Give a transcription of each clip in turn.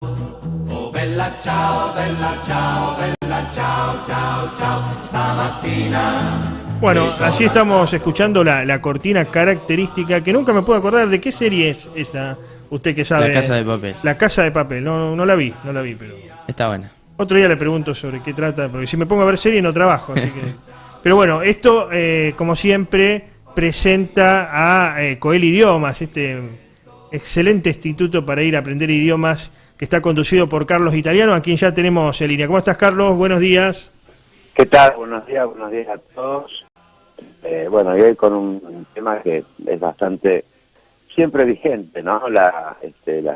Oh bella ciao, bella ciao, ciao, ciao, stamattina. Bueno, allí estamos escuchando la cortina característica que nunca me puedo acordar de qué serie es esa. Usted que La sabe. Casa de Papel. La Casa de Papel. No la vi, pero Está buena. otro día le pregunto sobre qué trata, porque si me pongo a ver serie no trabajo, así que. Pero bueno, esto, como siempre, presenta a Coel Idiomas, este excelente instituto para ir a aprender idiomas que está conducido por Carlos Italiano, a quien ya tenemos en línea. ¿Cómo estás, Carlos? Buenos días. ¿Qué tal? Buenos días a todos. Bueno, y hoy con un tema que es bastante siempre vigente, ¿no? La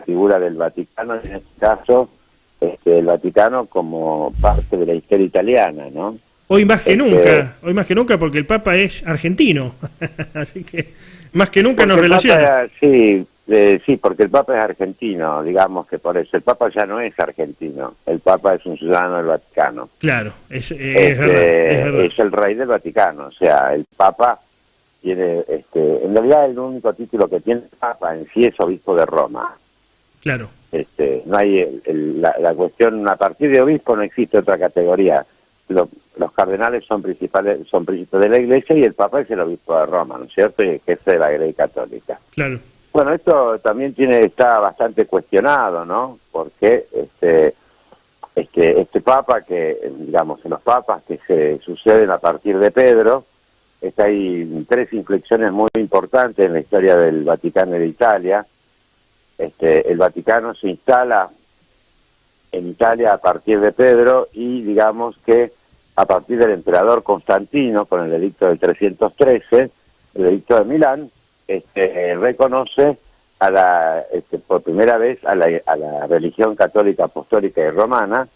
figura del Vaticano, en este caso, el Vaticano como parte de la historia italiana, ¿no? Hoy más que nunca, porque el Papa es argentino, así que más que nunca nos relaciona. Sí, porque el Papa es argentino, digamos que por eso. El Papa ya no es argentino, el Papa es un ciudadano del Vaticano. Claro, es verdad. Es el rey del Vaticano, o sea, el Papa tiene, en realidad el único título que tiene el Papa en sí es obispo de Roma. Claro. No hay la cuestión, a partir de obispo no existe otra categoría. Los cardenales son príncipes de la Iglesia y el Papa es el obispo de Roma, ¿no es cierto? Y el jefe de la Iglesia Católica. Claro. Bueno, esto también está bastante cuestionado, ¿no? Porque este Papa digamos, los papas que se suceden a partir de Pedro, hay tres inflexiones muy importantes en la historia del Vaticano y de Italia. El Vaticano se instala en Italia a partir de Pedro y digamos que a partir del emperador Constantino, con el edicto del 313, el edicto de Milán, reconoce por primera vez a la religión católica, apostólica y romana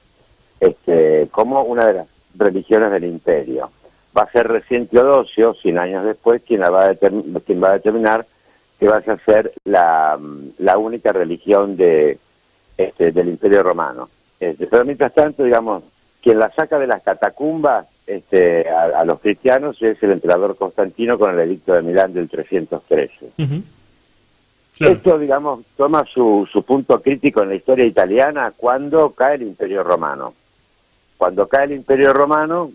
como una de las religiones del imperio. Va a ser recién Teodosio, 100 años después, quien va a determinar que va a ser la única religión del imperio romano. Pero mientras tanto, digamos, quien la saca de las catacumbas a los cristianos es el emperador Constantino con el edicto de Milán del 313. Uh-huh. Claro. Esto, digamos, toma su punto crítico en la historia italiana cuando cae el Imperio Romano. Cuando cae el Imperio Romano,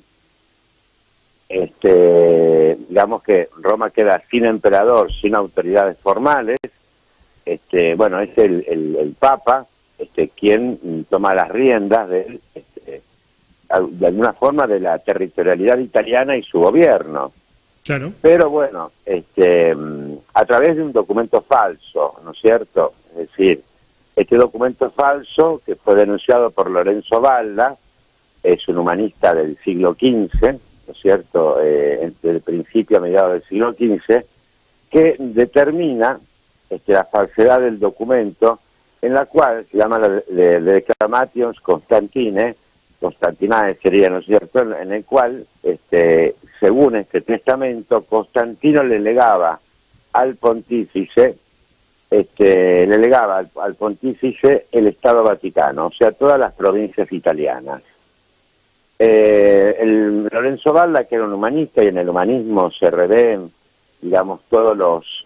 digamos que Roma queda sin emperador, sin autoridades formales. Bueno, es el Papa quien toma las riendas de alguna forma de la territorialidad italiana y su gobierno. Claro. Pero bueno, a través de un documento falso, ¿no es cierto? Es decir, este documento falso que fue denunciado por Lorenzo Valla, es un humanista del siglo XV, ¿no es cierto?, entre el principio a mediados del siglo XV, que determina la falsedad del documento, en la cual se llama la Declamations Constantinae sería, ¿no es cierto?, en el cual, según este testamento, Constantino le legaba al pontífice, al pontífice el Estado Vaticano, o sea, todas las provincias italianas. El Lorenzo Valla, que era un humanista, y en el humanismo se revén, digamos, todos los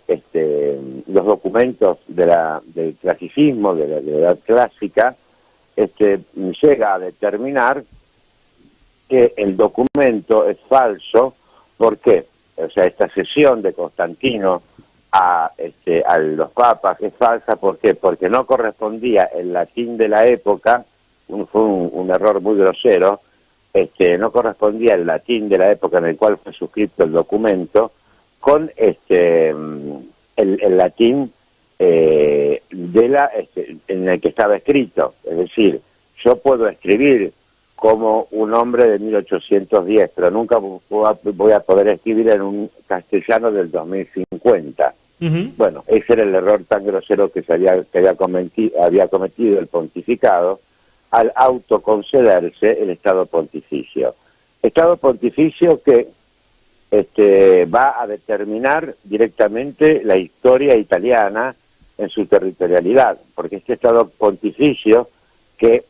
documentos del clasicismo, de la edad clásica, llega a determinar que el documento es falso. ¿Por qué? O sea, esta cesión de Constantino a los papas es falsa. ¿Por qué? Porque no correspondía el latín de la época, fue un error muy grosero, no correspondía el latín de la época en el cual fue suscrito el documento con el latín en el que estaba escrito. Es decir, yo puedo escribir como un hombre de 1810, pero nunca voy a poder escribir en un castellano del 2050. Uh-huh. Bueno, ese era el error tan grosero que había cometido el pontificado al autoconcederse el Estado Pontificio. Estado Pontificio que va a determinar directamente la historia italiana en su territorialidad, porque este Estado Pontificio que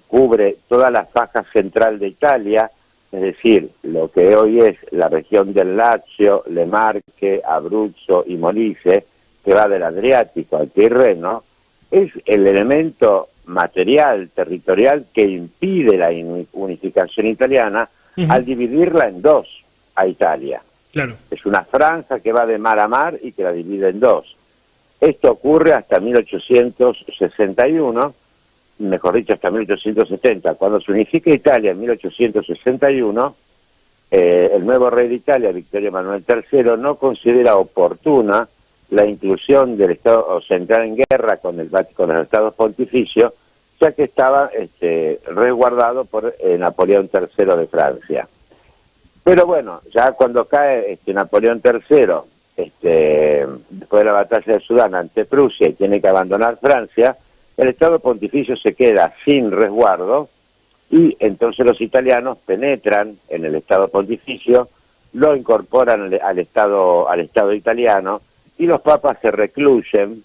cubre toda la faja central de Italia, es decir, lo que hoy es la región del Lazio, Le Marche, Abruzzo y Molise, que va del Adriático al Tirreno, es el elemento material, territorial, que impide la unificación italiana al dividirla en dos a Italia. Claro. Es una franja que va de mar a mar y que la divide en dos. Esto ocurre hasta 1861, mejor dicho, hasta 1870. Cuando se unifica Italia en 1861, el nuevo rey de Italia, Vittorio Emanuele III, no considera oportuna la inclusión del Estado, o sea, entrar en guerra con los Estados pontificios, ya que estaba resguardado por Napoleón III de Francia. Pero bueno, ya cuando cae Napoleón III, después de la batalla de Sudán ante Prusia y tiene que abandonar Francia, el Estado pontificio se queda sin resguardo y entonces los italianos penetran en el Estado pontificio, lo incorporan al Estado italiano y los papas se recluyen,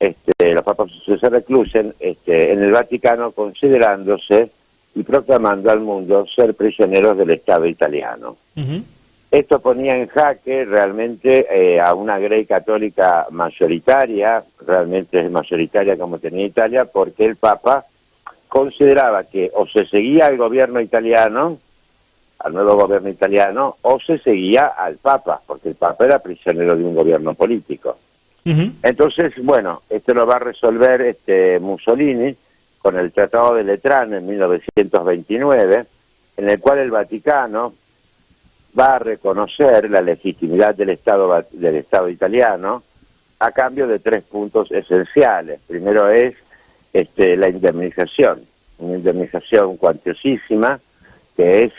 en el Vaticano, considerándose y proclamando al mundo ser prisioneros del Estado italiano. Esto ponía en jaque realmente a una Grey católica mayoritaria, realmente es mayoritaria como tenía Italia, porque el Papa consideraba que o se seguía al gobierno italiano, al nuevo gobierno italiano, o se seguía al Papa, porque el Papa era prisionero de un gobierno político. Entonces, bueno, esto lo va a resolver Mussolini con el Tratado de Letrán en 1929, en el cual el Vaticano va a reconocer la legitimidad del Estado italiano a cambio de 3 puntos esenciales. Primero es la indemnización, una indemnización cuantiosísima, que es,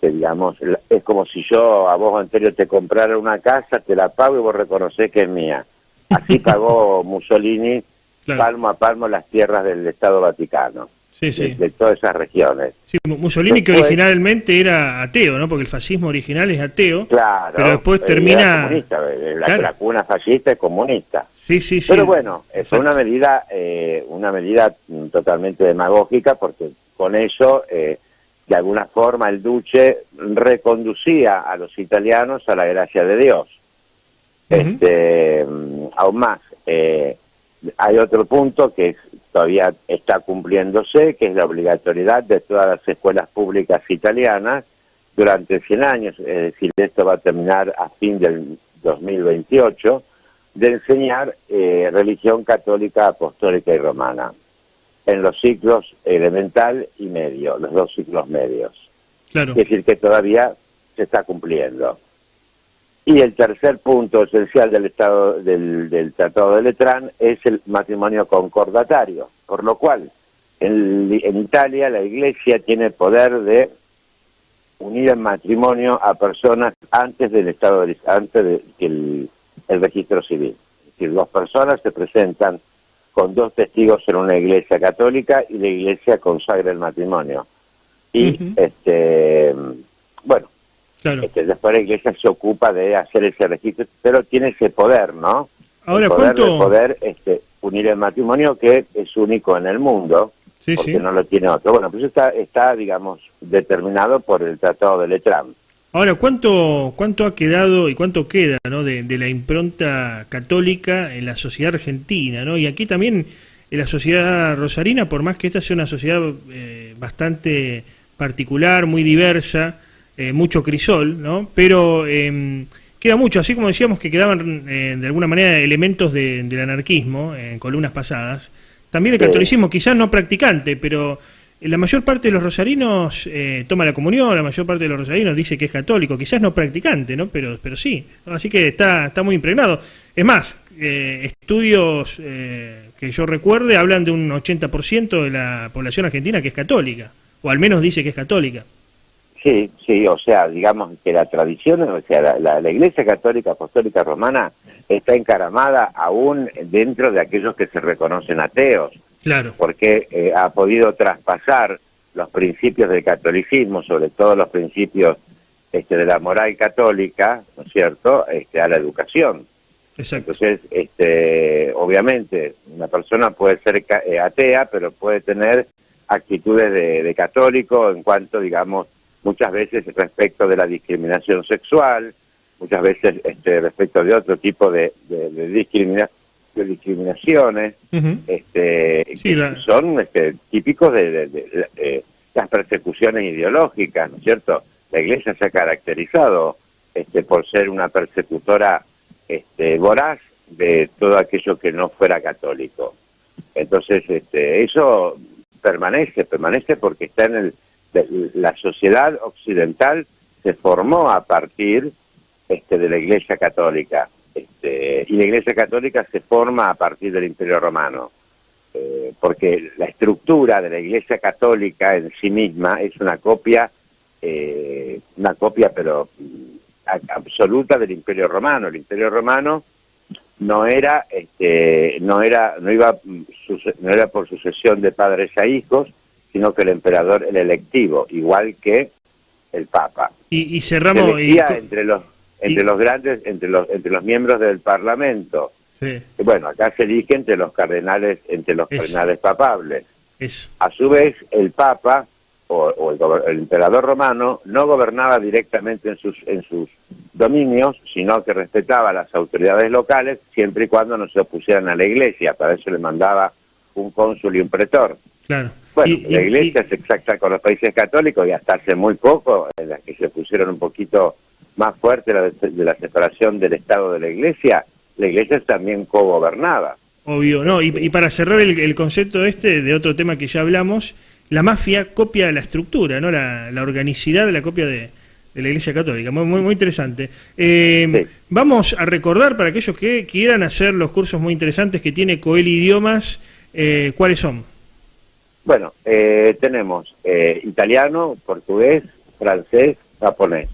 digamos, es como si yo a vos, Antonio, te comprara una casa, te la pago y vos reconocés que es mía. Así pagó Mussolini, claro, palmo a palmo las tierras del Estado Vaticano, de todas esas regiones. Sí, Mussolini, después, que originalmente era ateo, ¿no? Porque el fascismo original es ateo, claro, pero después termina... comunista, claro, la cuna fascista es comunista. Sí. Pero bueno, fue una medida totalmente demagógica, porque con eso, de alguna forma, el duce reconducía a los italianos a la gracia de Dios. Aún más, hay otro punto que todavía está cumpliéndose, que es la obligatoriedad de todas las escuelas públicas italianas durante 100 años, es decir, esto va a terminar a fin del 2028, de enseñar religión católica, apostólica y romana en los ciclos elemental y medio, los 2 ciclos medios. Claro. Es decir, que todavía se está cumpliendo. Y el tercer punto esencial del Tratado de Letrán es el matrimonio concordatario, por lo cual en Italia la Iglesia tiene poder de unir en matrimonio a personas antes del que el registro civil. Es decir, 2 personas se presentan con 2 testigos en una iglesia católica y la Iglesia consagra el matrimonio. Y bueno, claro, después la Iglesia se ocupa de hacer ese registro, pero tiene ese poder, ¿no? Ahora, el poder de poder unir el matrimonio, que es único en el mundo, porque no lo tiene otro. Bueno, pues está, digamos, determinado por el Tratado de Letrán. Ahora, ¿cuánto ha quedado y cuánto queda, ¿no?, de la impronta católica en la sociedad argentina, ¿no? Y aquí también en la sociedad rosarina, por más que esta sea una sociedad bastante particular, muy diversa, mucho crisol, ¿no? Pero queda mucho, así como decíamos que quedaban de alguna manera elementos del anarquismo en columnas pasadas, también el catolicismo, quizás no practicante, pero la mayor parte de los rosarinos toma la comunión, la mayor parte de los rosarinos dice que es católico, quizás no practicante, ¿no? Pero sí, así que está muy impregnado. Es más, estudios que yo recuerde hablan de un 80% de la población argentina que es católica, o al menos dice que es católica. Sí, o sea, digamos que la tradición, o sea, la Iglesia Católica Apostólica Romana está encaramada aún dentro de aquellos que se reconocen ateos. Claro. Porque ha podido traspasar los principios del catolicismo, sobre todo los principios de la moral católica, ¿no es cierto?, a la educación. Exacto. Entonces, obviamente, una persona puede ser atea, pero puede tener actitudes de católico en cuanto, digamos, muchas veces respecto de la discriminación sexual, muchas veces respecto de otro tipo de de discriminaciones, Ujú. que Sí, son típicos de las persecuciones ideológicas, ¿no es cierto? La Iglesia se ha caracterizado por ser una persecutora voraz de todo aquello que no fuera católico. Entonces, eso permanece porque está en la sociedad occidental se formó a partir de la Iglesia Católica, y la Iglesia Católica se forma a partir del Imperio Romano, porque la estructura de la Iglesia Católica en sí misma es una copia pero absoluta del Imperio Romano. El Imperio Romano no era por sucesión de padres a hijos, sino que el emperador el electivo, igual que el Papa. Y cerramos... Se elegía entre los miembros del Parlamento. Sí, Bueno, acá se elige entre los cardenales papables. eso. A su vez, el Papa o el emperador romano no gobernaba directamente en sus dominios, sino que respetaba a las autoridades locales siempre y cuando no se opusieran a la Iglesia. Para eso le mandaba un cónsul y un pretor. Claro. Bueno, la Iglesia es exacta con los países católicos, y hasta hace muy poco, en las que se pusieron un poquito más fuerte de la separación del Estado de la Iglesia también cogobernaba. Obvio, no, y para cerrar el concepto de otro tema que ya hablamos, la mafia copia la estructura, ¿no? La organicidad de la copia de la Iglesia Católica. Muy interesante. Sí. Vamos a recordar para aquellos que quieran hacer los cursos muy interesantes que tiene Coeli Idiomas, ¿cuáles son? Bueno, tenemos italiano, portugués, francés, japonés.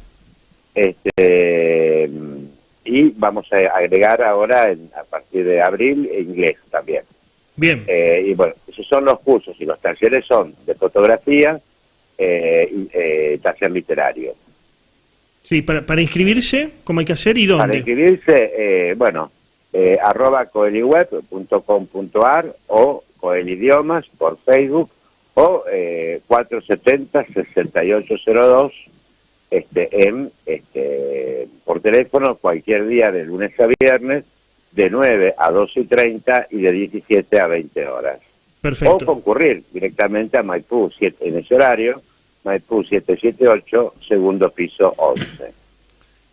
Y vamos a agregar ahora, a partir de abril, inglés también. Bien. Y bueno, esos son los cursos, y los talleres son de fotografía y taller literario. Sí, para inscribirse, ¿cómo hay que hacer y dónde? Para inscribirse, @coelidiomas.com.ar o Coelidiomas por Facebook, o 470-6802 por teléfono cualquier día de lunes a viernes de 9 a 12:30 y de 17 a 20 horas. Perfecto. O concurrir directamente a Maipú 7, en ese horario, Maipú 778, segundo piso 11.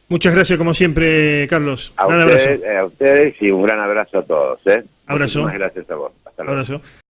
Muchas gracias como siempre, Carlos. A Un abrazo. ustedes y un gran abrazo a todos. Abrazo. Muchísimas gracias a vos. Hasta luego. Abrazo.